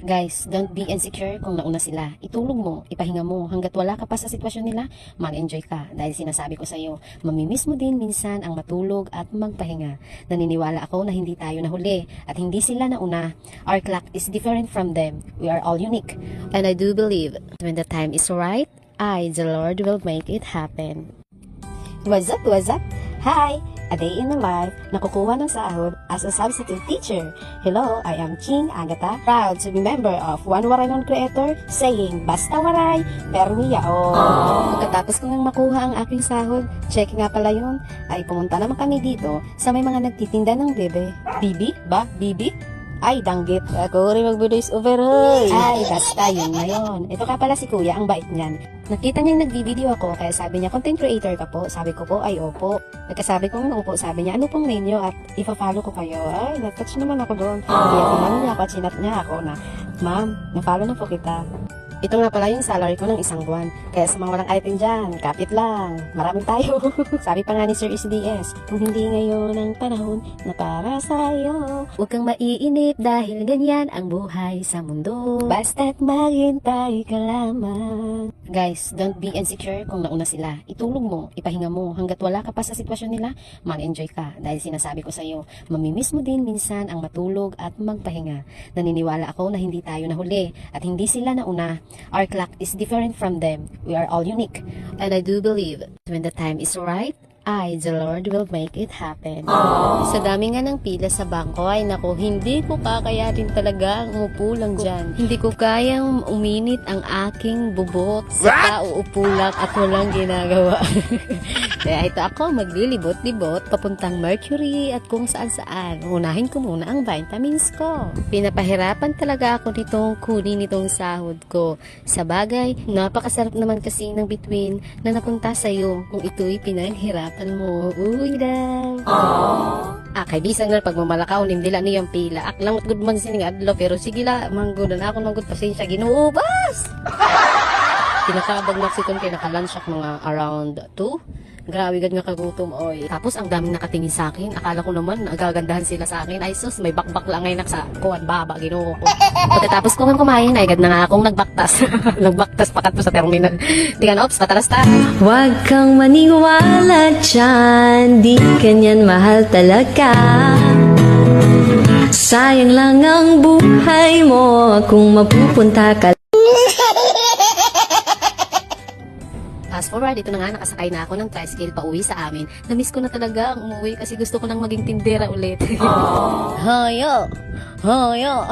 Guys, don't be insecure kung nauna sila. Itulog mo, ipahinga mo. Hanggat wala ka pa sa sitwasyon nila, mag-enjoy ka. Dahil sinasabi ko sa'yo, mamimiss mo din minsan ang matulog at magpahinga. Naniniwala ako na hindi tayo nahuli at hindi sila nauna. Our clock is different from them. We are all unique. And I do believe when the time is right, the Lord will make it happen. What's up? What's up? Hi! A day in my life, nakukuha ng sahod as a substitute teacher. Hello, I am Ching Agata, proud to be member of One Waray Non Creator, saying, basta waray, permi yao. Pagkatapos ko nang makuha ang aking sahod, check nga pala yun, ay pumunta naman kami dito sa may mga nagtitinda ng bebe. Bibi? Ba? Bibi? Ay, danggit. Ako rin mag-voice over, hoy. Ay, basta yun na yun. Ito ka pala si kuya, ang bait niyan. Nakita niya nag-video ako, kaya sabi niya, content creator ka po. Sabi ko po, ay opo. Pagkasabi ko nga opo, sabi niya, ano pong name niyo at ipa-follow ko kayo. Ay, na-touch naman ako doon. Kaya kumano niya ako at sinat niya ako na, ma'am, na-follow na po kita. Ito nga pala yung salary ko ng isang buwan. Kaya sa mga walang item dyan, kapit lang. Marami tayo. Sabi pa nga ni Sir SDS, kung hindi ngayon ang panahon na para sa'yo, huwag kang maiinip dahil ganyan ang buhay sa mundo. Basta't maghintay ka lamang. Guys, don't be insecure kung nauna sila. Itulog mo, ipahinga mo. Hanggat wala ka pa sa sitwasyon nila, mag-enjoy ka. Dahil sinasabi ko sa'yo, mamimiss mo din minsan ang matulog at magpahinga. Naniniwala ako na hindi tayo nahuli at hindi sila nauna. Our clock is different from them. We are all unique. And I do believe when the time is right, the Lord will make it happen. Sa dami nga ng pila sa bangko, ay naku, hindi ko kakayanin talaga umupo lang dyan. Hindi ko kayang uminit ang aking bubot sa uupo lang at walang ginagawa. Kaya ito ako, maglilibot-libot papuntang Mercury at kung saan-saan. Unahin ko muna ang vitamins ko. Pinapahirapan talaga ako nitong kunin itong sahod ko. Sa bagay, napakasarap naman kasi ng bituin na napunta sa'yo kung ito'y pinaghirapan mo. Uy daw. Kaibisan nga pagmamalakaw nimdila niyang pila. Aklang good man sining adlaw pero sige la manggod na ako manggod pasensya Ginoo bas. Kinakabag na siton kay naka-lunch ako mga around 2. Grabe gad nga kagutom oy. Tapos ang daming nakatingin sa akin. Akala ko naman nagagandahan sila sa akin. Ay sus, may bakbak lang ngayon sa kuwan baba Ginoo ko. Pagkatapos ko kumain ay gad na nga akong nagbaktas. Nagbaktas pa kadto sa terminal. Tingnan ops, patalas ta. Huwag kang maniwala dyan, di kanyan mahal talaga. Sayang lang ang buhay mo kung mapupunta ka. Fast forward, ito na nga, nakasakay na ako ng tricycle pa uwi sa amin. Namiss ko na talaga ang umuwi kasi gusto ko nang maging tindera ulit. Hoyo! Hoyo!